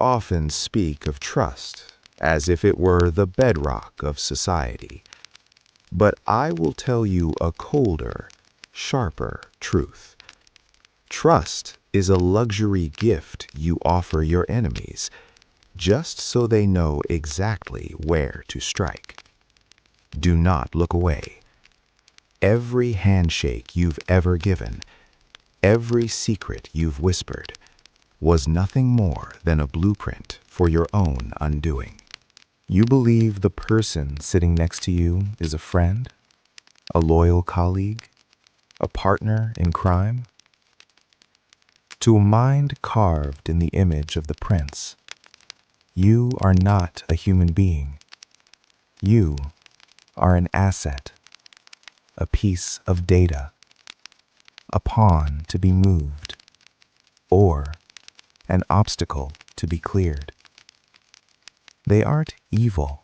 often speak of trust as if it were the bedrock of society. But I will tell you a colder, sharper truth. Trust is a luxury gift you offer your enemies, just so they know exactly where to strike. Do not look away. Every handshake you've ever given, every secret you've whispered, was nothing more than a blueprint for your own undoing. You believe the person sitting next to you is a friend, a loyal colleague, a partner in crime? To a mind carved in the image of the prince, you are not a human being. You are an asset, a piece of data, a pawn to be moved, or an obstacle to be cleared. They aren't evil.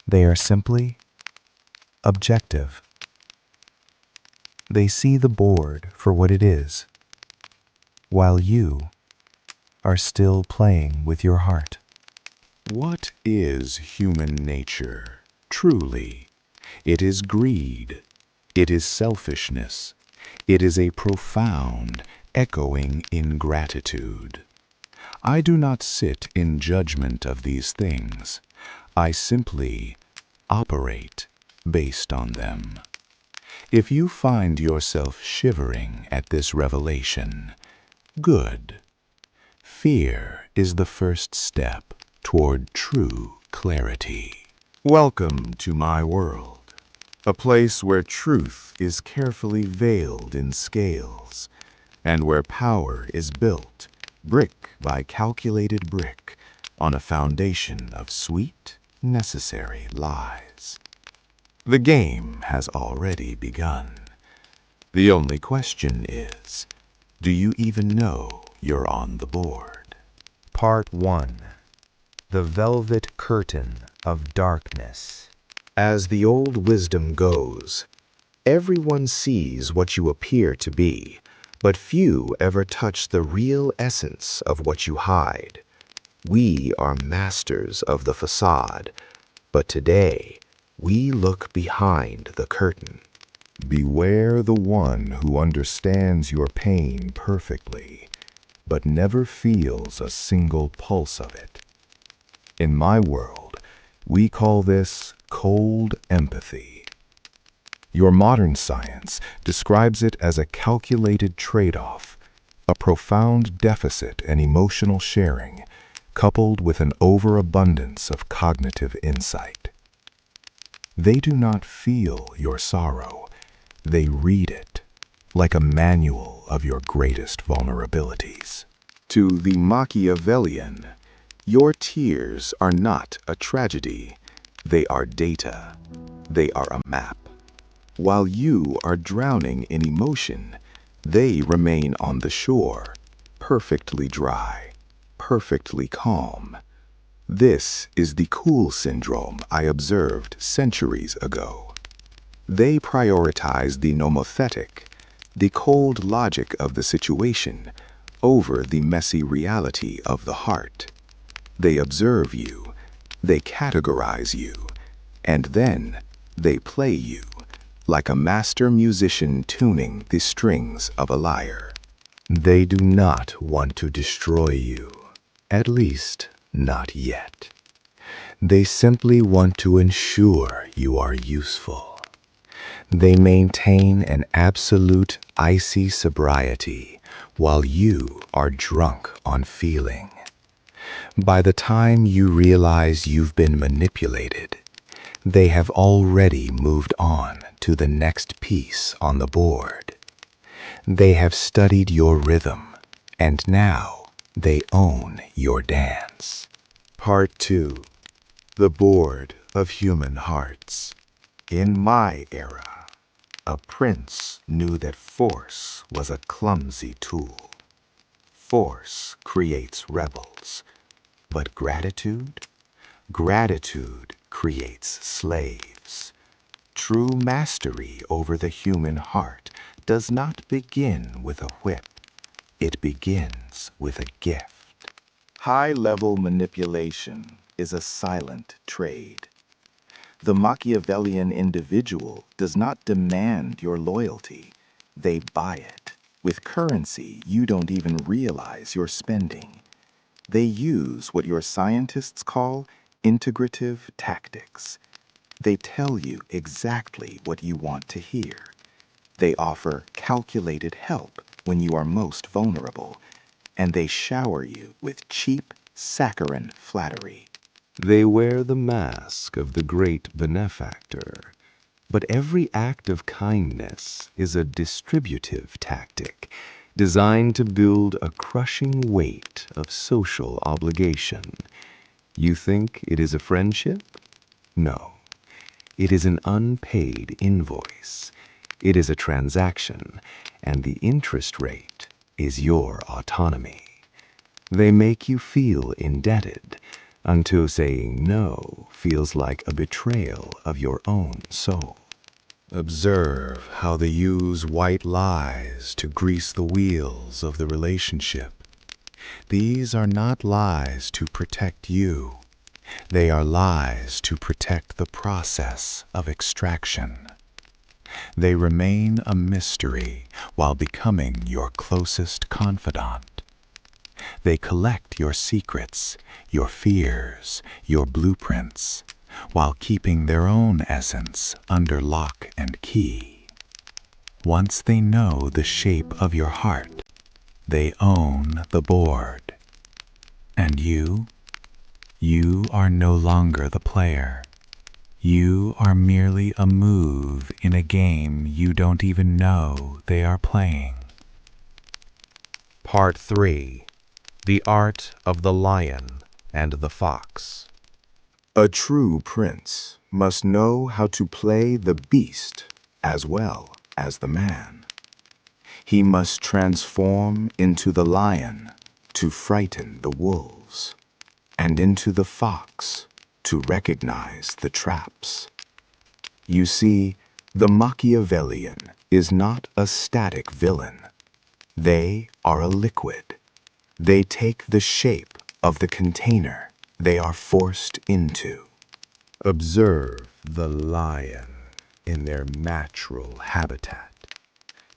They are simply objective. They see the board for what it is, while you are still playing with your heart. What is human nature, truly? It is greed. It is selfishness. It is a profound, echoing ingratitude. I do not sit in judgment of these things. I simply operate based on them. If you find yourself shivering at this revelation, good. Fear is the first step toward true clarity. Welcome to my world, a place where truth is carefully veiled in scales, and where power is built brick by calculated brick on a foundation of sweet, necessary lies. The game has already begun. The only question is, do you even know you're on the board? Part 1. The Velvet Curtain of Darkness. As the old wisdom goes, everyone sees what you appear to be, but few ever touch the real essence of what you hide. We are masters of the facade, but today we look behind the curtain. Beware the one who understands your pain perfectly, but never feels a single pulse of it. In my world, we call this cold empathy. Your modern science describes it as a calculated trade-off, a profound deficit in emotional sharing, coupled with an overabundance of cognitive insight. They do not feel your sorrow. They read it, like a manual of your greatest vulnerabilities. To the Machiavellian, your tears are not a tragedy. They are data. They are a map. While you are drowning in emotion, they remain on the shore, perfectly dry, perfectly calm. This is the cool syndrome I observed centuries ago. They prioritize the nomothetic, the cold logic of the situation, over the messy reality of the heart. They observe you, they categorize you, and then they play you, like a master musician tuning the strings of a lyre. They do not want to destroy you, at least not yet. They simply want to ensure you are useful. They maintain an absolute icy sobriety while you are drunk on feeling. By the time you realize you've been manipulated, they have already moved on to the next piece on the board. They have studied your rhythm, and now they own your dance. Part 2. The Board of Human Hearts. In my era, a prince knew that force was a clumsy tool. Force creates rebels, but gratitude? Gratitude creates slaves. True mastery over the human heart does not begin with a whip. It begins with a gift. High-level manipulation is a silent trade. The Machiavellian individual does not demand your loyalty. They buy it with currency you don't even realize you're spending. They use what your scientists call integrative tactics. They tell you exactly what you want to hear. They offer calculated help when you are most vulnerable, and they shower you with cheap, saccharine flattery. They wear the mask of the great benefactor, but every act of kindness is a distributive tactic designed to build a crushing weight of social obligation. You think it is a friendship? No. It is an unpaid invoice. It is a transaction, and the interest rate is your autonomy. They make you feel indebted until saying no feels like a betrayal of your own soul. Observe how they use white lies to grease the wheels of the relationship. These are not lies to protect you. They are lies to protect the process of extraction. They remain a mystery while becoming your closest confidant. They collect your secrets, your fears, your blueprints, while keeping their own essence under lock and key. Once they know the shape of your heart, they own the board. And you are no longer the player. You are merely a move in a game you don't even know they are playing. Part 3. The Art of the Lion and the Fox. A true prince must know how to play the beast as well as the man. He must transform into the lion to frighten the wolves, and into the fox to recognize the traps. You see, the Machiavellian is not a static villain. They are a liquid. They take the shape of the container they are forced into. Observe the lion in their natural habitat.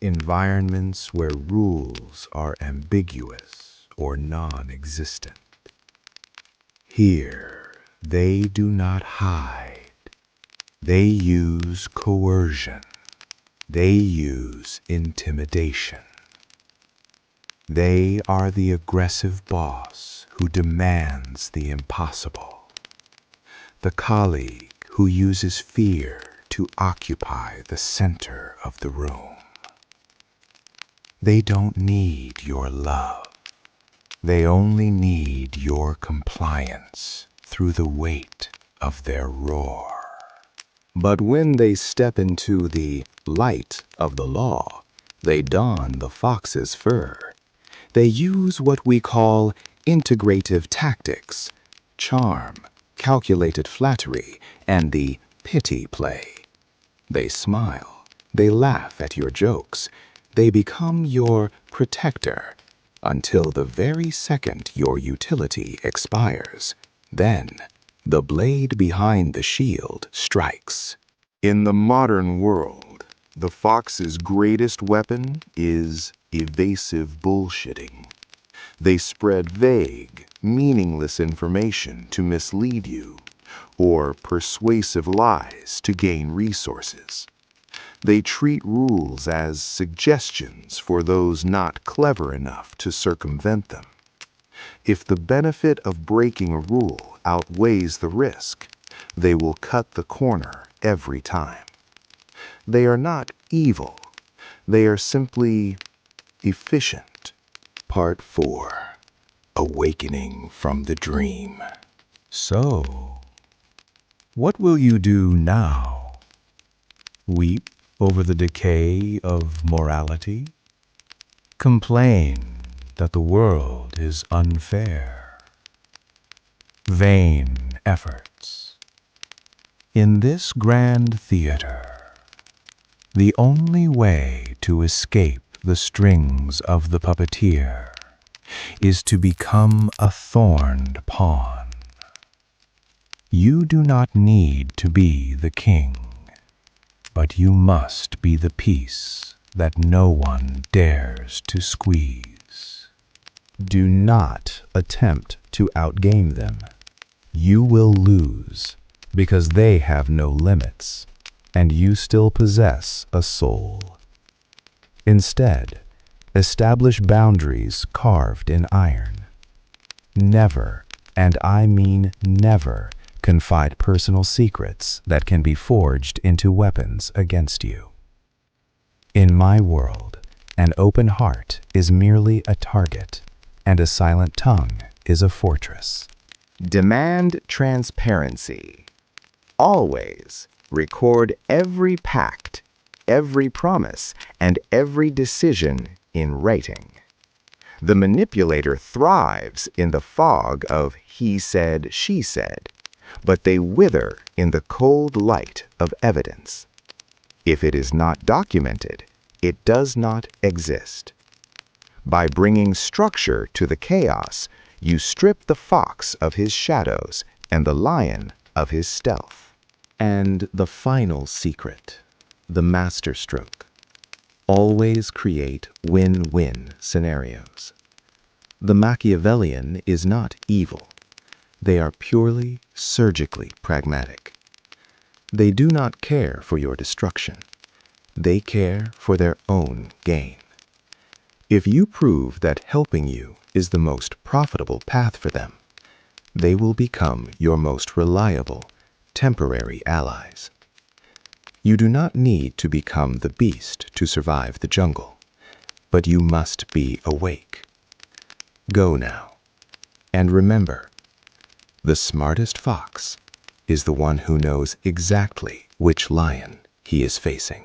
Environments where rules are ambiguous or non-existent. Here, they do not hide. They use coercion. They use intimidation. They are the aggressive boss who demands the impossible. The colleague who uses fear to occupy the center of the room. They don't need your love. They only need your compliance through the weight of their roar. But when they step into the light of the law, they don the fox's fur. They use what we call integrative tactics, charm, calculated flattery, and the pity play. They smile. They laugh at your jokes. They become your protector until the very second your utility expires. Then, the blade behind the shield strikes. In the modern world, the fox's greatest weapon is evasive bullshitting. They spread vague, meaningless information to mislead you, or persuasive lies to gain resources. They treat rules as suggestions for those not clever enough to circumvent them. If the benefit of breaking a rule outweighs the risk, they will cut the corner every time. They are not evil. They are simply efficient. Part 4. Awakening from the dream. So, what will you do now? Weep over the decay of morality? Complain that the world is unfair? Vain efforts. In this grand theater, the only way to escape the strings of the puppeteer is to become a thorned pawn. You do not need to be the king, but you must be the piece that no one dares to squeeze. Do not attempt to outgame them. You will lose Because they have no limits, and you still possess a soul. Instead, establish boundaries carved in iron. Never, and I mean never, confide personal secrets that can be forged into weapons against you. In my world, an open heart is merely a target, and a silent tongue is a fortress. Demand transparency. Always record every pact, every promise, and every decision in writing. The manipulator thrives in the fog of he said, she said, but they wither in the cold light of evidence. If it is not documented, it does not exist. By bringing structure to the chaos, you strip the fox of his shadows and the lion of his stealth. And the final secret, the masterstroke. Always create win-win scenarios. The Machiavellian is not evil. They are purely, surgically pragmatic. They do not care for your destruction. They care for their own gain. If you prove that helping you is the most profitable path for them, they will become your most reliable, temporary allies. You do not need to become the beast to survive the jungle, but you must be awake. Go now, and remember, the smartest fox is the one who knows exactly which lion he is facing.